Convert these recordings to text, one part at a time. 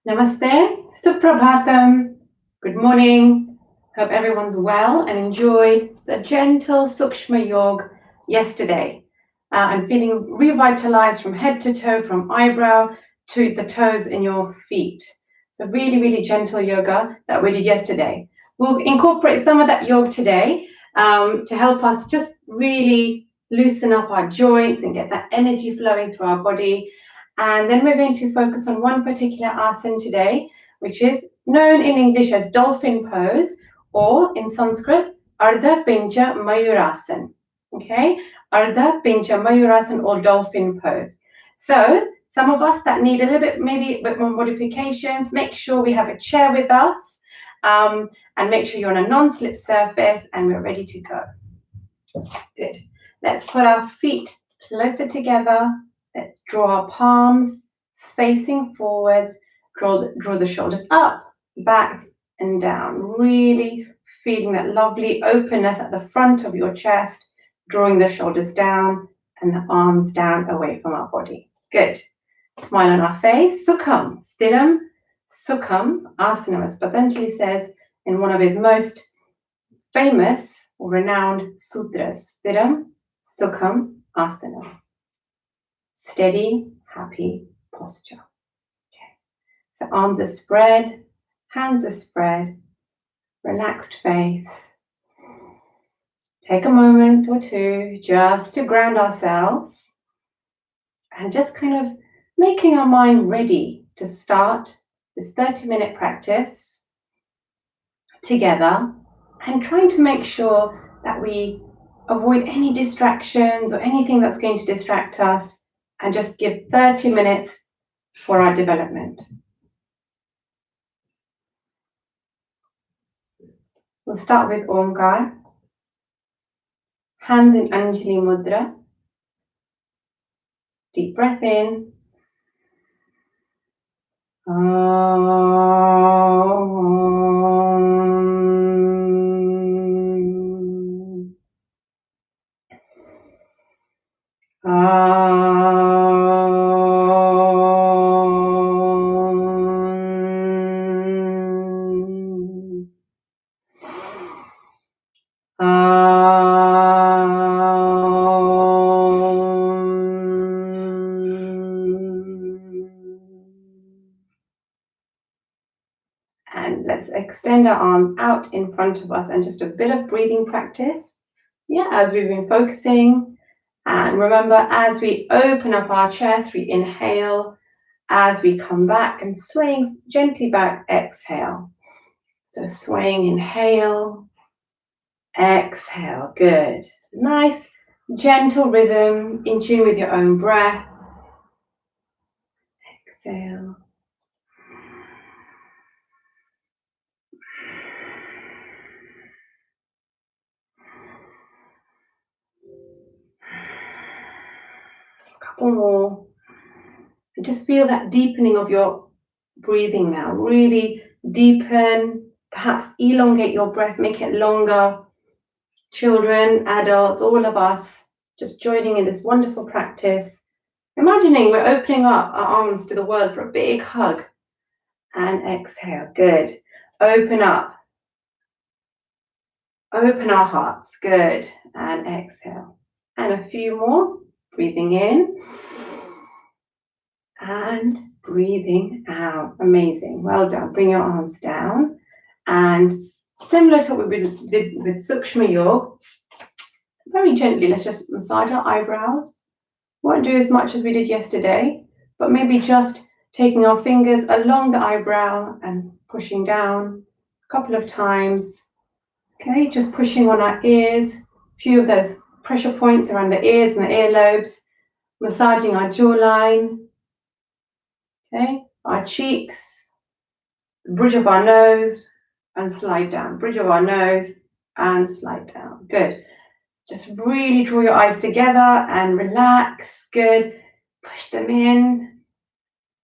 Namaste, Suprabhatam. Good morning. Hope everyone's well and enjoyed the gentle Sukshma Yoga yesterday. I'm feeling revitalized from head to toe, from eyebrow to the toes in your feet. So really, really gentle yoga that we did yesterday. We'll incorporate some of that yoga today to help us just really loosen up our joints and get that energy flowing through our body. And then we're going to focus on one particular asana today, which is known in English as Dolphin Pose, or in Sanskrit, Arta Pincha Mayurasana. Okay, Arta Pincha Mayurasana or Dolphin Pose. So some of us that need a little bit, maybe a bit more modifications, make sure we have a chair with us, and make sure you're on a non-slip surface and we're ready to go. Good. Let's put our feet closer together. Let's draw our palms facing forwards. Draw the shoulders up, back, and down. Really feeling that lovely openness at the front of your chest, drawing the shoulders down and the arms down away from our body. Good. Smile on our face. Sukham, Sthiram, Sukham, Asana, as Patanjali says in one of his most famous or renowned sutras. Sthiram, Sukham, Asana. Steady, happy posture. Okay. So arms are spread, hands are spread, relaxed face. Take a moment or two just to ground ourselves and just kind of making our mind ready to start this 30-minute practice together, and trying to make sure that we avoid any distractions or anything that's going to distract us, and just give 30 minutes for our development. We'll start with Omkar. Hands in Anjali Mudra. Deep breath in. And let's extend our arms out in front of us and just a bit of breathing practice. Yeah, as we've been focusing. And remember, as we open up our chest, we inhale. As we come back and swaying gently back, exhale. So swaying, inhale, exhale. Good. Nice, gentle rhythm in tune with your own breath. Exhale. A couple more. And just feel that deepening of your breathing now. Really deepen, perhaps elongate your breath, make it longer. Children, adults, all of us just joining in this wonderful practice. Imagining we're opening up our arms to the world for a big hug. And exhale. Good. Open up. Open our hearts. Good. And exhale. And a few more. Breathing in. And breathing out. Amazing. Well done. Bring your arms down. And similar to what we did with Sukshma Yoga, very gently, let's just massage our eyebrows. Won't do as much as we did yesterday, but maybe just taking our fingers along the eyebrow and pushing down a couple of times. Okay, just pushing on our ears, a few of those pressure points around the ears and the earlobes, massaging our jawline. Okay, our cheeks, the bridge of our nose, and slide down. Bridge of our nose and slide down. Good. Just really draw your eyes together and relax. Good. Push them in.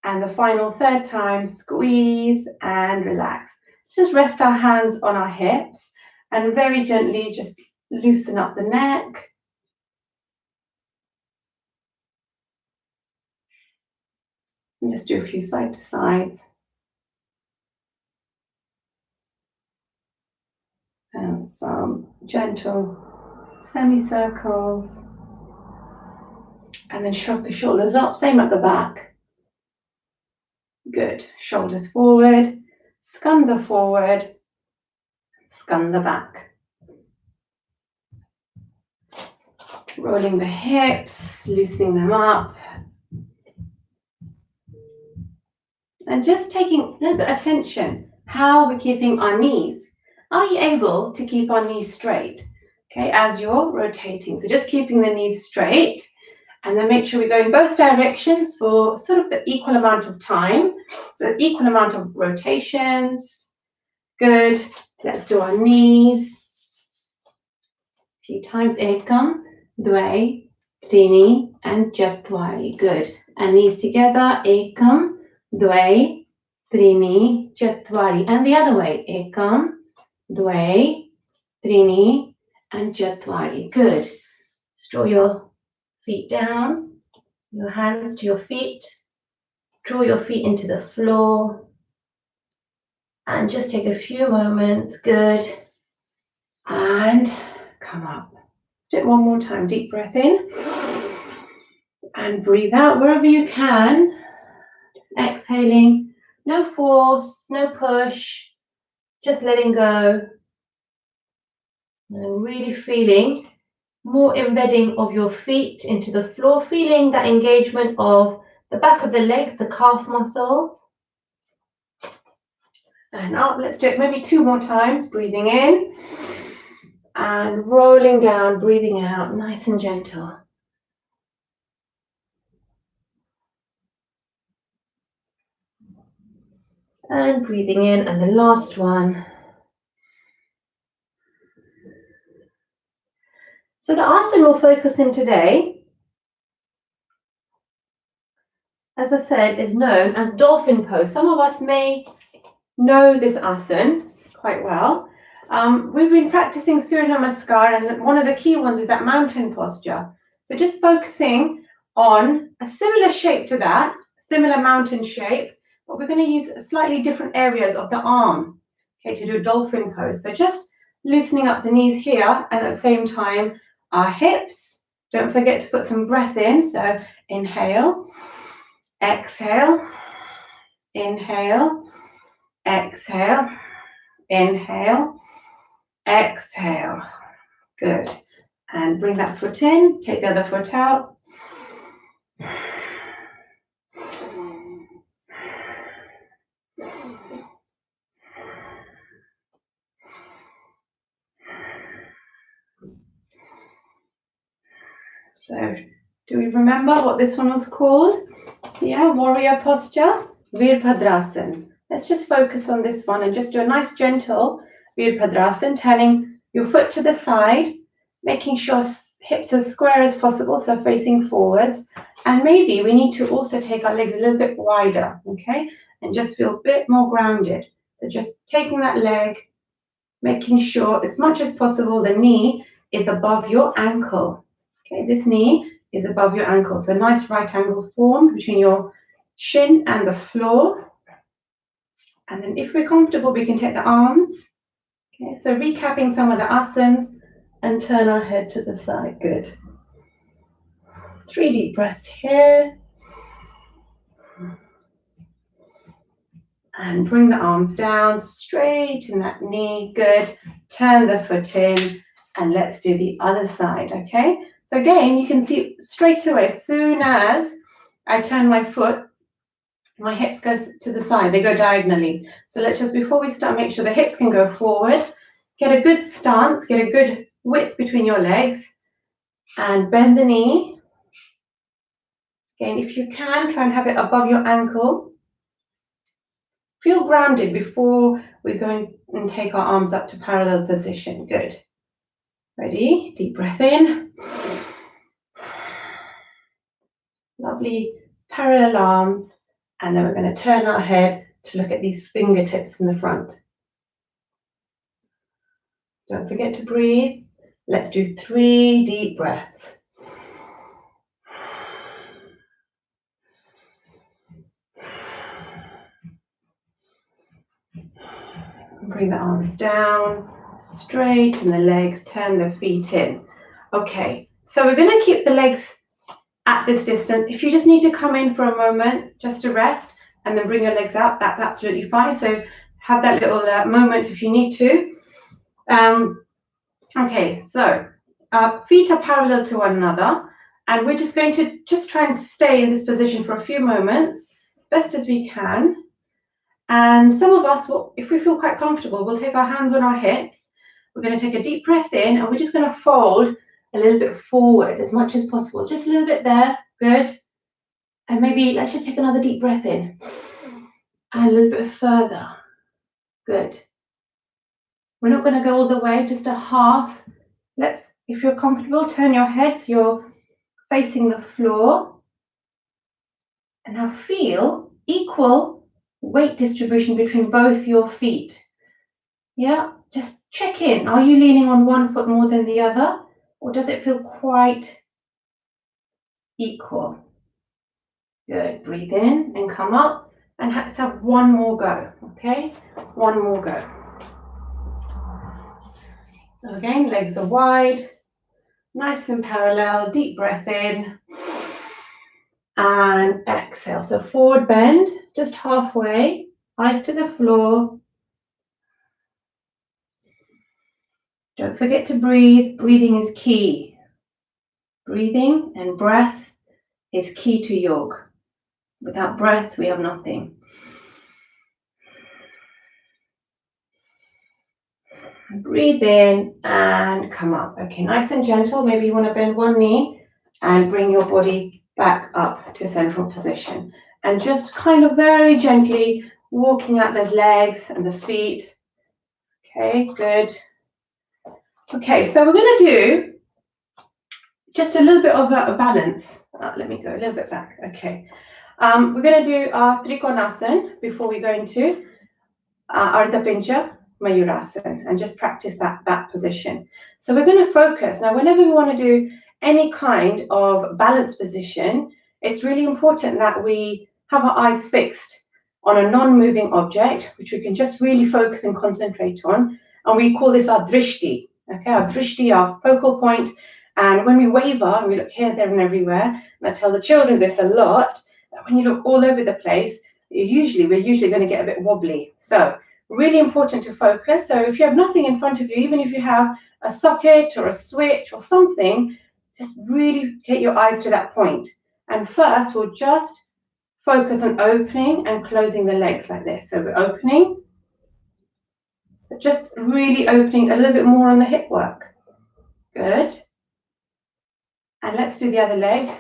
And the final third time, squeeze and relax. Just rest our hands on our hips and very gently just loosen up the neck. And just do a few side to sides. And some gentle semicircles. And then shrug the shoulders up, same at the back. Good. Shoulders forward, skandha forward, skandha back. Rolling the hips, loosening them up. And just taking a little bit of attention, how we're keeping our knees. Are you able to keep our knees straight? Okay, as you're rotating. So just keeping the knees straight. And then make sure we go in both directions for sort of the equal amount of time. So equal amount of rotations. Good. Let's do our knees. A few times. Ekam, dve, trini, and chatvari. Good. And knees together. Ekam, dve, trini, chatvari. And the other way. Ekam, dve, trini, and chatvari. Good. Draw your feet down. Your hands to your feet. Draw your feet into the floor. And just take a few moments. Good. And come up. Let's do it one more time. Deep breath in. And breathe out wherever you can. Just exhaling. No force, no push. Just letting go. And really feeling more embedding of your feet into the floor. Feeling that engagement of the back of the legs, the calf muscles. And up, let's do it maybe 2 more times. Breathing in and rolling down, breathing out, nice and gentle. And breathing in, and the last one. So the asana we'll focus in today, as I said, is known as Dolphin Pose. Some of us may know this asana quite well. We've been practicing Surya Namaskar, and one of the key ones is that mountain posture. So just focusing on a similar shape to that, similar mountain shape, but we're going to use slightly different areas of the arm, okay, to do a dolphin pose. So just loosening up the knees here, and at the same time, our hips. Don't forget to put some breath in. So inhale, exhale, inhale, exhale, inhale, exhale. Good. And bring that foot in, take the other foot out. So, do we remember what this one was called? Yeah, warrior posture, Virabhadrasana. Let's just focus on this one and just do a nice gentle Virabhadrasana, turning your foot to the side, making sure hips as square as possible, so facing forwards. And maybe we need to also take our legs a little bit wider, okay? And just feel a bit more grounded. So just taking that leg, making sure as much as possible the knee is above your ankle. Okay, this knee is above your ankle. So a nice right angle formed between your shin and the floor. And then if we're comfortable, we can take the arms. Okay, so recapping some of the asanas and turn our head to the side. Good. 3 deep breaths here. And bring the arms down, straighten that knee. Good. Turn the foot in. And let's do the other side, okay? So again, you can see straight away, as soon as I turn my foot, my hips go to the side, they go diagonally. So let's just, before we start, make sure the hips can go forward, get a good stance, get a good width between your legs, and bend the knee. Again, if you can, try and have it above your ankle. Feel grounded before we go and take our arms up to parallel position. Good. Ready? Deep breath in. Lovely parallel arms. And then we're going to turn our head to look at these fingertips in the front. Don't forget to breathe. Let's do 3 deep breaths. Bring the arms down. Straighten the legs, turn the feet in. Okay, so we're going to keep the legs at this distance. If you just need to come in for a moment just to rest and then bring your legs out, that's absolutely fine. So have that little moment if you need to. Okay, so feet are parallel to one another, and we're just going to try and stay in this position for a few moments, best as we can. And some of us, if we feel quite comfortable, we'll take our hands on our hips. We're going to take a deep breath in, and we're just going to fold a little bit forward as much as possible. Just a little bit there. Good. And maybe let's just take another deep breath in. And a little bit further. Good. We're not going to go all the way, just a half. If you're comfortable, turn your head so you're facing the floor. And now feel equal weight distribution between both your feet. Yeah, just check in. Are you leaning on one foot more than the other? Or does it feel quite equal? Good. Breathe in and come up. And let's have one more go. Okay? One more go. So again, legs are wide. Nice and parallel. Deep breath in. And exhale. So forward bend, just halfway. Eyes to the floor. Don't forget to breathe. Breathing is key. Breathing and breath is key to yoga. Without breath, we have nothing. Breathe in and come up. Okay, nice and gentle. Maybe you want to bend one knee and bring your body back up to central position. And just kind of very gently walking out those legs and the feet. Okay, good. Okay, so we're going to do just a little bit of a balance. Let me go a little bit back. Okay. We're going to do our Trikonasana before we go into Arta, Pincha, Mayurasana, and just practice that position. So we're going to focus. Now, whenever we want to do any kind of balance position, it's really important that we have our eyes fixed on a non-moving object, which we can just really focus and concentrate on. And we call this our drishti. Okay, our drishti, our focal point. And when we waver, and we look here, there, and everywhere, and I tell the children this a lot, that when you look all over the place, we're usually going to get a bit wobbly. So really important to focus. So if you have nothing in front of you, even if you have a socket or a switch or something, just really get your eyes to that point. And first, we'll just focus on opening and closing the legs like this. So we're opening. So just really opening a little bit more on the hip work. Good. And let's do the other leg.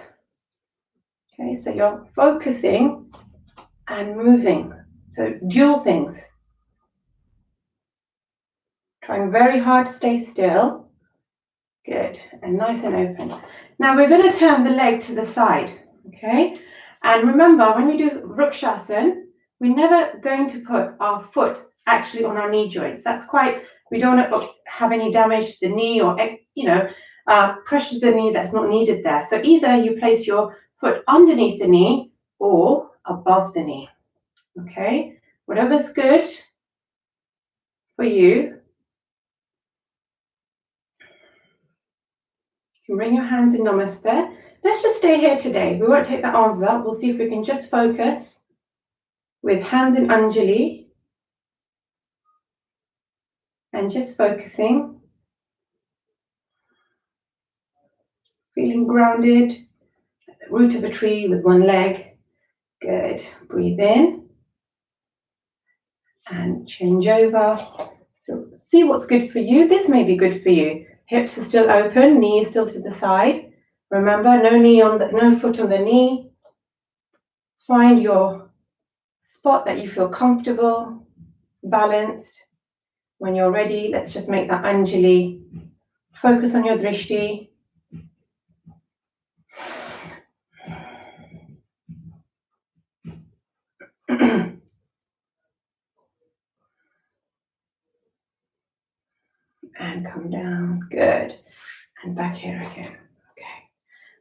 Okay, so you're focusing and moving. So dual things. Trying very hard to stay still. Good, and nice and open. Now we're going to turn the leg to the side, okay? And remember, when we do Vrikshasana, we're never going to put our foot actually on our knee joints. We don't want to have any damage to the knee or, pressure to the knee that's not needed there. So either you place your foot underneath the knee or above the knee, okay? Whatever's good for you. You can bring your hands in Namaste. Let's just stay here today. We won't take the arms up. We'll see if we can just focus with hands in Anjali. And just focusing. Feeling grounded at the root of a tree with one leg. Good. Breathe in. And change over. So see what's good for you. This may be good for you. Hips are still open, knee is still to the side. Remember, no foot on the knee. Find your spot that you feel comfortable, balanced. When you're ready, let's just make that Anjali. Focus on your drishti. And come down. Good. And back here again. Okay.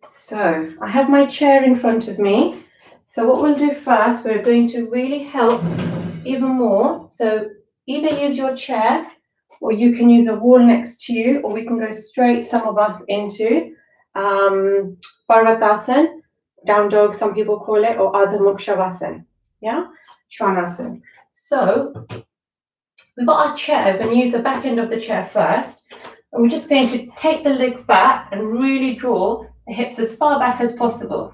So I have my chair in front of me. So what we'll do first, we're going to really help even more. So either use your chair or you can use a wall next to you, or we can go straight, some of us, into Parvatasana, down dog, some people call it, or Ardha Mukshavasan, yeah, Svanasana. So we've got our chair. We're going to use the back end of the chair first, and we're just going to take the legs back and really draw the hips as far back as possible.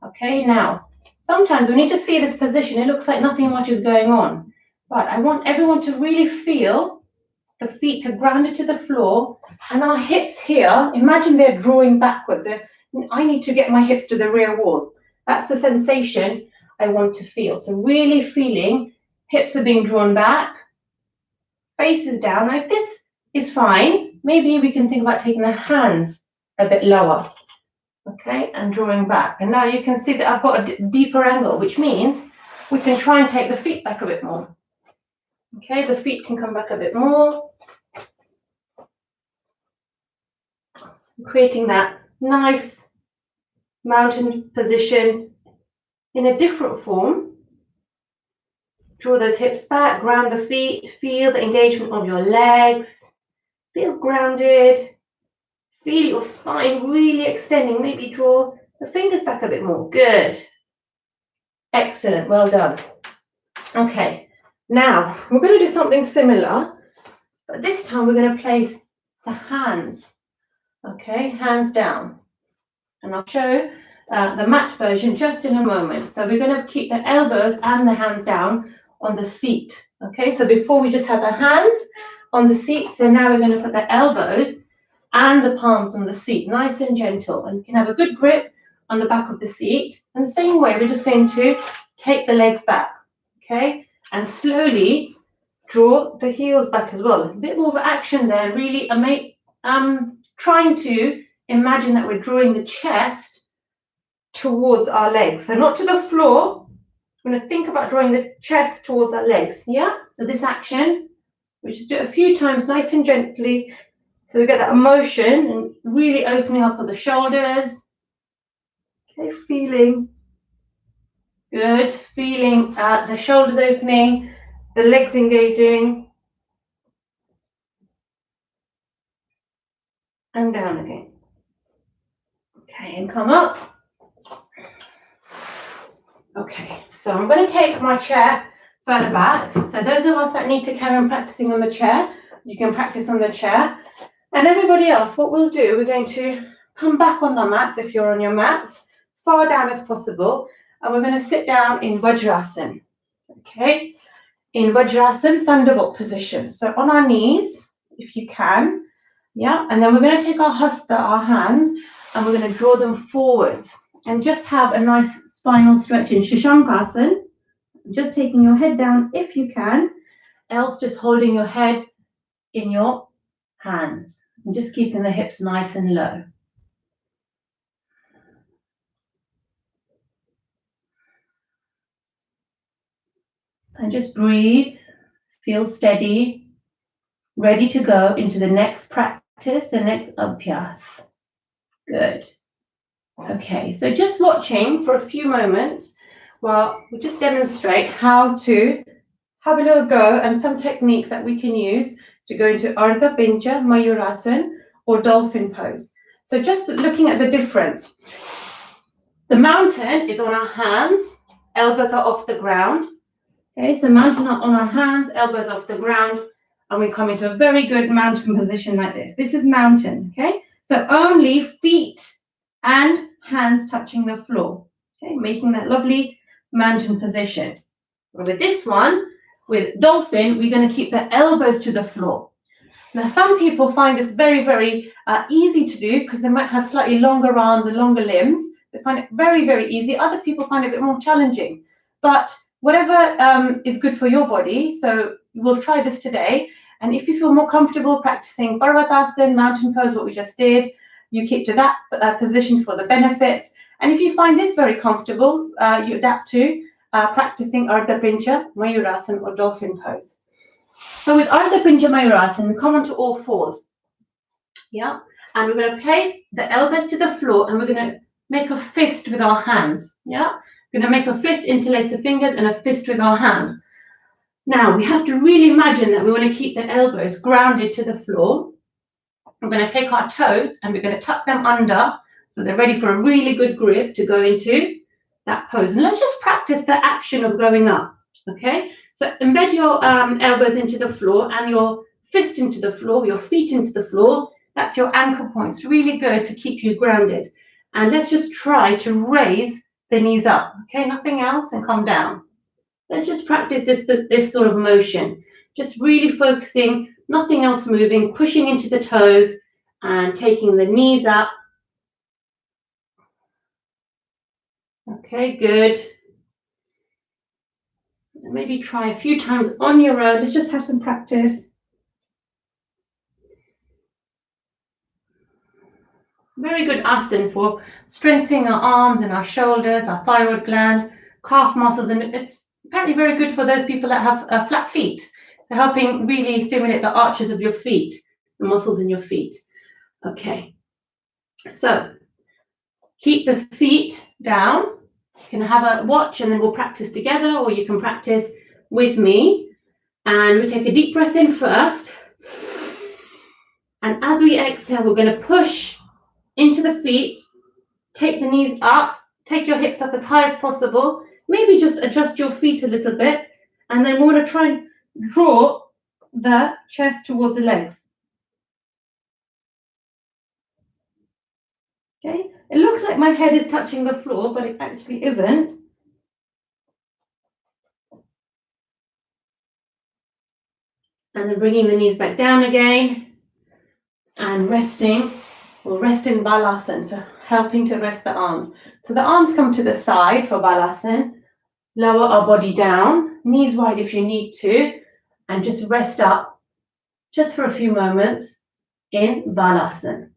Okay, now, sometimes when you just see this position, it looks like nothing much is going on, but I want everyone to really feel the feet are grounded to the floor, and our hips here, imagine they're drawing backwards. I need to get my hips to the rear wall. That's the sensation I want to feel. So really feeling hips are being drawn back, face is down. Now, if this is fine, maybe we can think about taking the hands a bit lower, okay, and drawing back. And now you can see that I've got a deeper angle, which means we can try and take the feet back a bit more. Okay, the feet can come back a bit more, creating that nice mountain position in a different form. Draw those hips back, ground the feet, feel the engagement of your legs, feel grounded, feel your spine really extending. Maybe draw the fingers back a bit more. Good. Excellent, well done. Okay, now we're going to do something similar, but this time we're going to place the hands, okay, hands down. And I'll show the mat version just in a moment. So we're going to keep the elbows and the hands down on the seat. Okay, so before we just had the hands on the seat, so now we're going to put the elbows and the palms on the seat, nice and gentle. And you can have a good grip on the back of the seat. And the same way, we're just going to take the legs back, okay, and slowly draw the heels back as well. A bit more of action there, really trying to imagine that we're drawing the chest towards our legs. So not to the floor. We're going to think about drawing the chest towards our legs. Yeah? So this action, we just do it a few times nice and gently. So we get that emotion and really opening up of the shoulders. Okay, feeling good. Feeling the shoulders opening, the legs engaging. And down again. Okay, and come up. Okay, so I'm going to take my chair further back. So those of us that need to carry on practicing on the chair, you can practice on the chair. And everybody else, what we'll do, we're going to come back on the mats, if you're on your mats, as far down as possible. And we're going to sit down in Vajrasana. Okay, in Vajrasana, thunderbolt position. So on our knees, if you can. Yeah, and then we're going to take our hasta, our hands, and we're going to draw them forwards. And just have a nice spinal stretch in Shashankasana. Just taking your head down if you can, else just holding your head in your hands. And just keeping the hips nice and low. And just breathe, feel steady, ready to go into the next practice, the next abhyas. Good. Okay, so just watching for a few moments while we just demonstrate how to have a little go and some techniques that we can use to go into Arta, Pincha, Mayurasana or Dolphin Pose. So just looking at the difference. The mountain is on our hands, elbows are off the ground. Okay, so mountain on our hands, elbows off the ground, and we come into a very good mountain position like this. This is mountain, okay? So only feet and hands touching the floor, okay? Making that lovely mountain position. And with this one, with dolphin, we're going to keep the elbows to the floor. Now, some people find this very, very easy to do because they might have slightly longer arms and longer limbs. They find it very, very easy. Other people find it a bit more challenging. But whatever is good for your body, so we'll try this today. And if you feel more comfortable practicing Parvatasana, mountain pose, what we just did, you keep to that position for the benefits. And if you find this very comfortable, you adapt to practicing Arta Pincha, Mayurasana or Dolphin Pose. So with Arta Pincha Mayurasana, we come onto all fours. Yeah, and we're going to place the elbows to the floor and we're going to make a fist with our hands. Yeah, we're going to make a fist, interlace the fingers and a fist with our hands. Now we have to really imagine that we want to keep the elbows grounded to the floor. We're going to take our toes and we're going to tuck them under so they're ready for a really good grip to go into that pose. And let's just practice the action of going up, okay? So embed your elbows into the floor and your fist into the floor, your feet into the floor. That's your anchor points, really good to keep you grounded. And let's just try to raise the knees up, okay? Nothing else, and come down. Let's just practice this sort of motion. Just really focusing, nothing else moving, pushing into the toes and taking the knees up. Okay, good. Maybe try a few times on your own. Let's just have some practice. Very good asana for strengthening our arms and our shoulders, our thyroid gland, calf muscles, and it's apparently very good for those people that have flat feet. So helping really stimulate the arches of your feet, the muscles in your feet. Okay, so keep the feet down. You can have a watch and then we'll practice together, or you can practice with me. And we take a deep breath in first. And as we exhale, we're going to push into the feet, take the knees up, take your hips up as high as possible. Maybe just adjust your feet a little bit. And then we're going to try and draw the chest towards the legs. Okay, it looks like my head is touching the floor, but it actually isn't. And then bringing the knees back down again and resting. We'll rest in balasana, so helping to rest the arms. So the arms come to the side for balasana. Lower our body down, knees wide if you need to, and just rest up just for a few moments in balasana.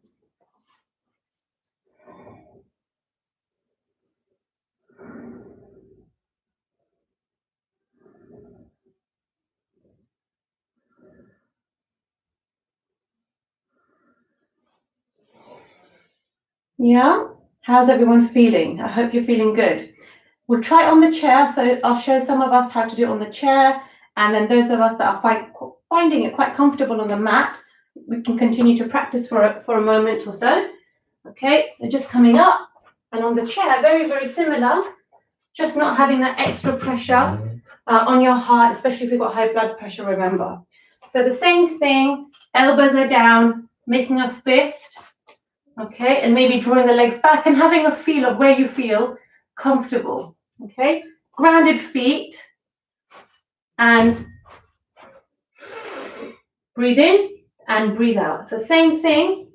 Yeah? How's everyone feeling? I hope you're feeling good. We'll try it on the chair, so I'll show some of us how to do it on the chair, and then those of us that are finding it quite comfortable on the mat, we can continue to practice for a moment or so. Okay, so just coming up, and on the chair, very, very similar, just not having that extra pressure on your heart, especially if you've got high blood pressure, remember. So the same thing, elbows are down, making a fist, okay, and maybe drawing the legs back and having a feel of where you feel comfortable, okay? Grounded feet, and breathe in and breathe out. So same thing.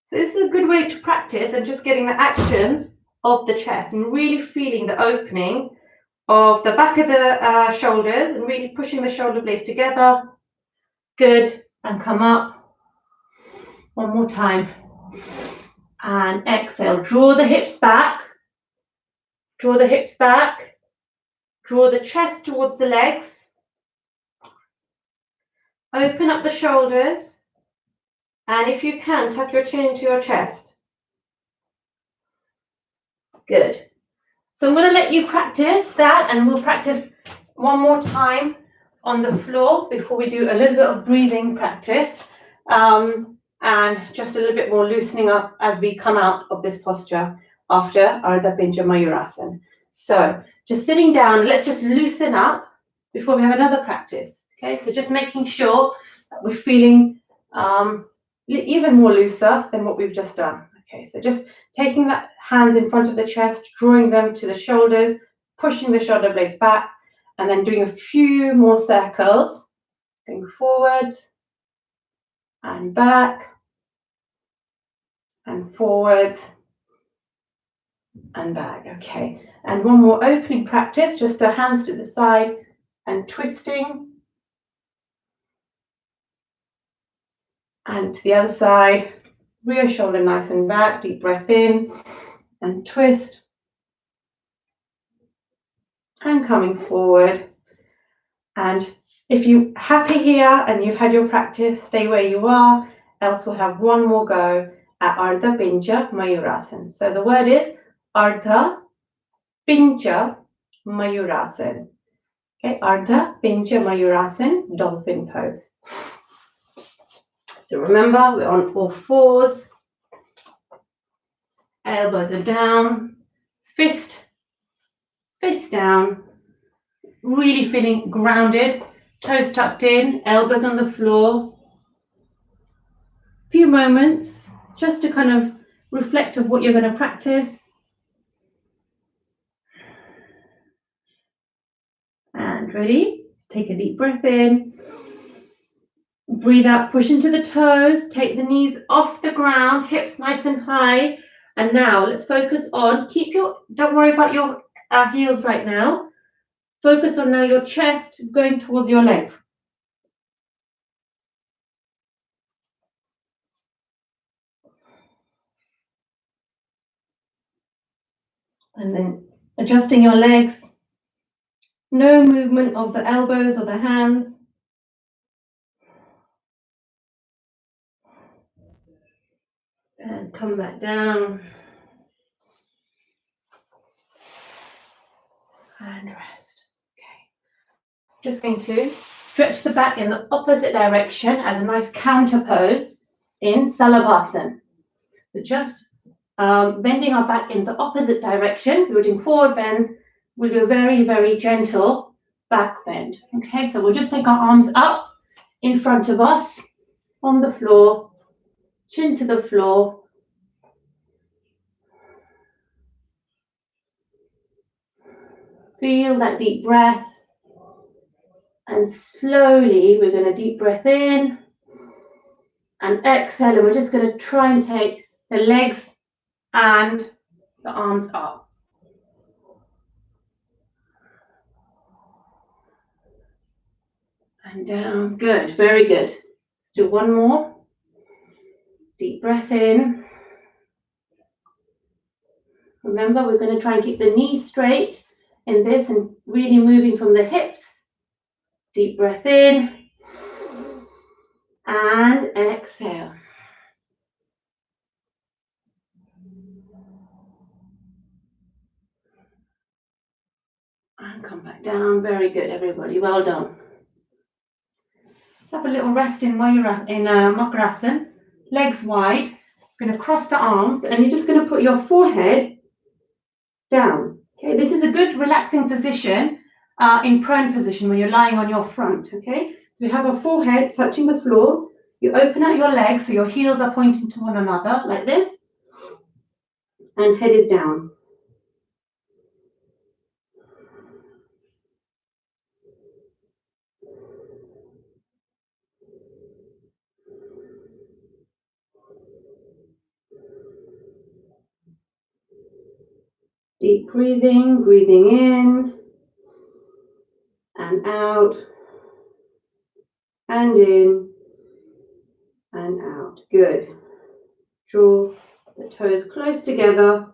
So this is a good way to practice and just getting the actions of the chest and really feeling the opening of the back of the shoulders and really pushing the shoulder blades together. Good, and come up. One more time. And exhale, draw the hips back. Draw the hips back. Draw the chest towards the legs. Open up the shoulders. And if you can, tuck your chin into your chest. Good. So I'm going to let you practice that, and we'll practice one more time on the floor before we do a little bit of breathing practice. And just a little bit more loosening up as we come out of this posture after Arta Pincha Mayurasana. So just sitting down, let's just loosen up before we have another practice. Okay, so just making sure that we're feeling even more looser than what we've just done. Okay, so just taking that hands in front of the chest, drawing them to the shoulders, pushing the shoulder blades back, and then doing a few more circles, going forwards and back and forwards and back. Okay, and one more opening practice, just the hands to the side and twisting, and to the other side. Rear shoulder nice and back, deep breath in and twist, and coming forward. And if you're happy here and you've had your practice, stay where you are, else we'll have one more go at Arta Pincha Mayurasana. So the word is Arta Pincha Mayurasana. Okay, Arta, Pincha, Mayurasana, Dolphin Pose. So remember, we're on all fours. Elbows are down. Fist down. Really feeling grounded. Toes tucked in, elbows on the floor. Few moments just to kind of reflect of what you're going to practice. And ready? Take a deep breath in. Breathe out, push into the toes, take the knees off the ground, hips nice and high. And now let's focus on, don't worry about your heels right now. Focus on now your chest going towards your legs. And then adjusting your legs. No movement of the elbows or the hands. And come back down. And rest. Okay. Just going to stretch the back in the opposite direction as a nice counter pose in Salabhasana. So just bending our back in the opposite direction. We're doing forward bends. We'll do a very, very gentle back bend. Okay, so we'll just take our arms up in front of us on the floor, chin to the floor. Feel that deep breath. And slowly we're going to deep breath in and exhale. And we're just going to try and take the legs and the arms up. And down. Good. Very good. Do one more. Deep breath in. Remember, we're going to try and keep the knees straight in this and really moving from the hips. Deep breath in. And exhale. And come back down. Very good, everybody. Well done. Let's have a little rest in Makarasana. Legs wide. You're going to cross the arms and you're just going to put your forehead down. Okay, this is a good relaxing position in prone position when you're lying on your front. Okay, so we have our forehead touching the floor. You open out your legs so your heels are pointing to one another like this, and head is down. Deep breathing, breathing in and out and in and out. Good. Draw the toes close together,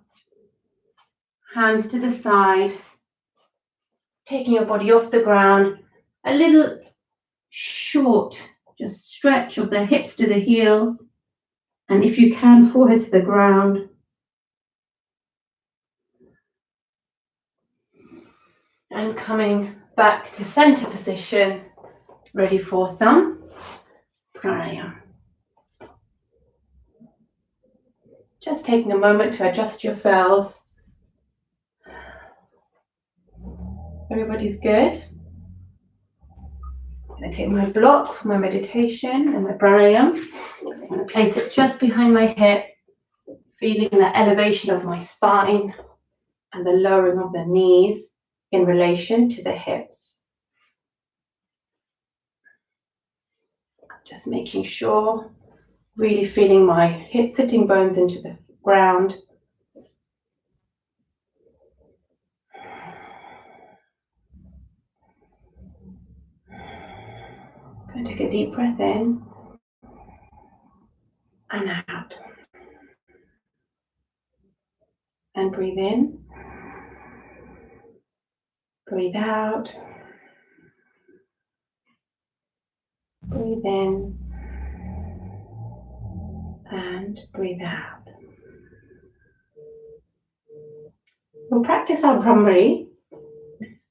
hands to the side, taking your body off the ground. A little short, just stretch of the hips to the heels. And if you can, forehead to the ground. And coming back to center position, ready for some pranayama. Just taking a moment to adjust yourselves. Everybody's good? I'm going to take my block for my meditation and my pranayama. So I'm going to place it just behind my hip, feeling the elevation of my spine and the lowering of the knees in relation to the hips. Just making sure, really feeling my hip sitting bones into the ground. Going to take a deep breath in and out. And breathe in. Breathe out. Breathe in. And breathe out. We'll practice our Brahmari.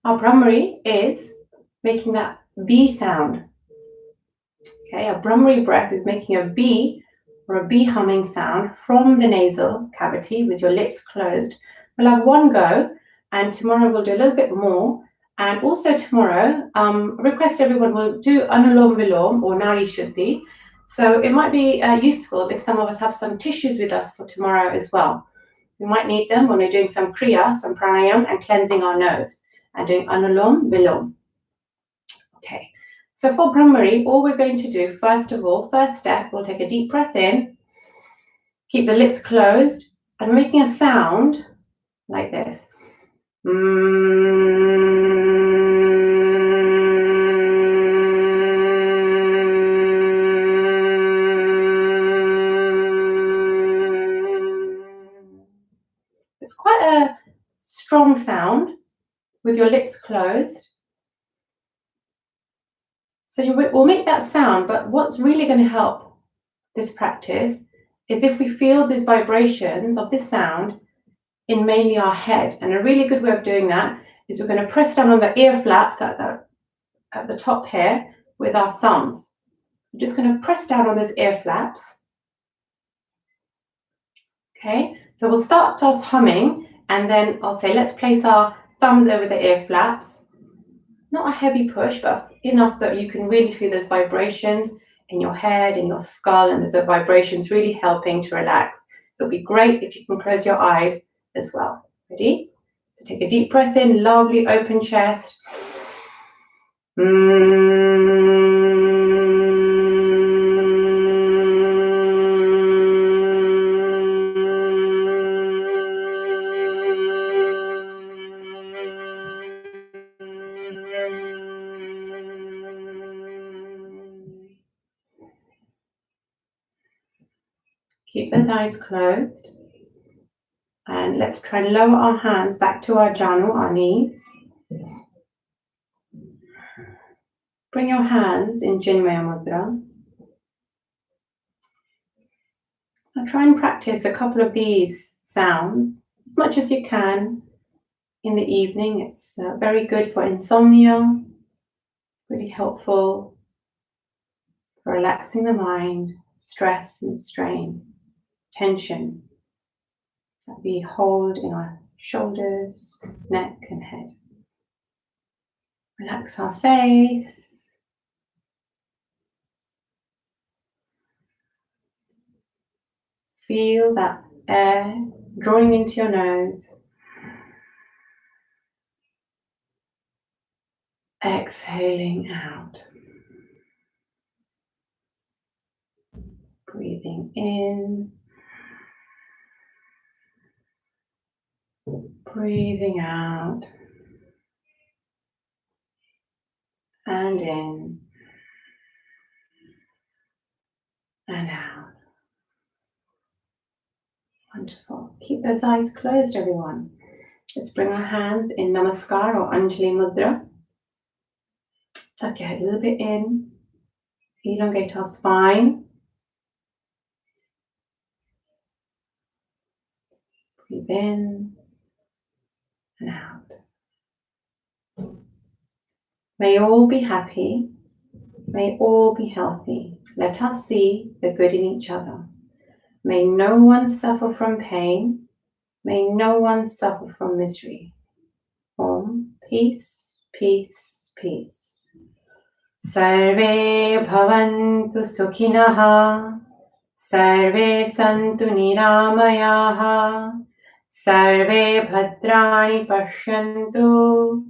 Our Brahmari is making that B sound. Okay, a Brahmari breath is making a B or a B humming sound from the nasal cavity with your lips closed. We'll have one go, and tomorrow we'll do a little bit more. And also tomorrow, request everyone will do Anulom Vilom or Nari Shuddhi. So it might be useful if some of us have some tissues with us for tomorrow as well. We might need them when we're doing some Kriya, some Pranayam, and cleansing our nose and doing Anulom Vilom. Okay, so for Brahmari, all we're going to do, first of all, first step, we'll take a deep breath in, keep the lips closed, and making a sound like this. It's quite a strong sound with your lips closed. So we'll make that sound, but what's really going to help this practice is if we feel these vibrations of this sound in mainly our head. And a really good way of doing that is we're going to press down on the ear flaps at the top here with our thumbs. We're just going to press down on those ear flaps. Okay, so we'll start off humming, and then I'll say, let's place our thumbs over the ear flaps. Not a heavy push, but enough that you can really feel those vibrations in your head, in your skull, and those vibrations really helping to relax. It'll be great if you can close your eyes as well. Ready? So take a deep breath in, lovely open chest. Keep those eyes closed. And let's try and lower our hands back to our janu, our knees. Bring your hands in Chinmaya Mudra. Now try and practice a couple of these sounds as much as you can in the evening. It's very good for insomnia, really helpful for relaxing the mind, stress and strain, tension that we hold in our shoulders, neck and head. Relax our face. Feel that air drawing into your nose. Exhaling out. Breathing in. Breathing out. And in. And out. Wonderful. Keep those eyes closed, everyone. Let's bring our hands in Namaskar or Anjali Mudra. Tuck your head a little bit in. Elongate our spine. Breathe in and out. May all be happy. May all be healthy. Let us see the good in each other. May no one suffer from pain. May no one suffer from misery. Om, peace, peace, peace. Sarve bhavantu sukhinaha. Sarve santu niramayaha. Sarve bhadrani pashyantu.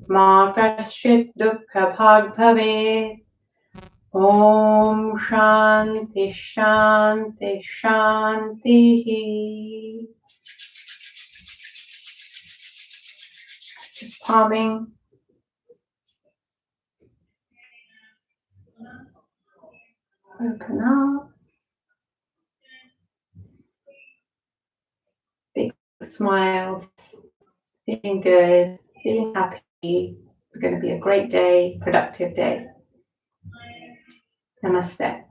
Ma kaschit dukkha bhag bhavet. Om Shanti Shanti Shanti. Just palming. Open up. Big smiles. Feeling good. Feeling happy. It's going to be a great day, productive day. Namaste.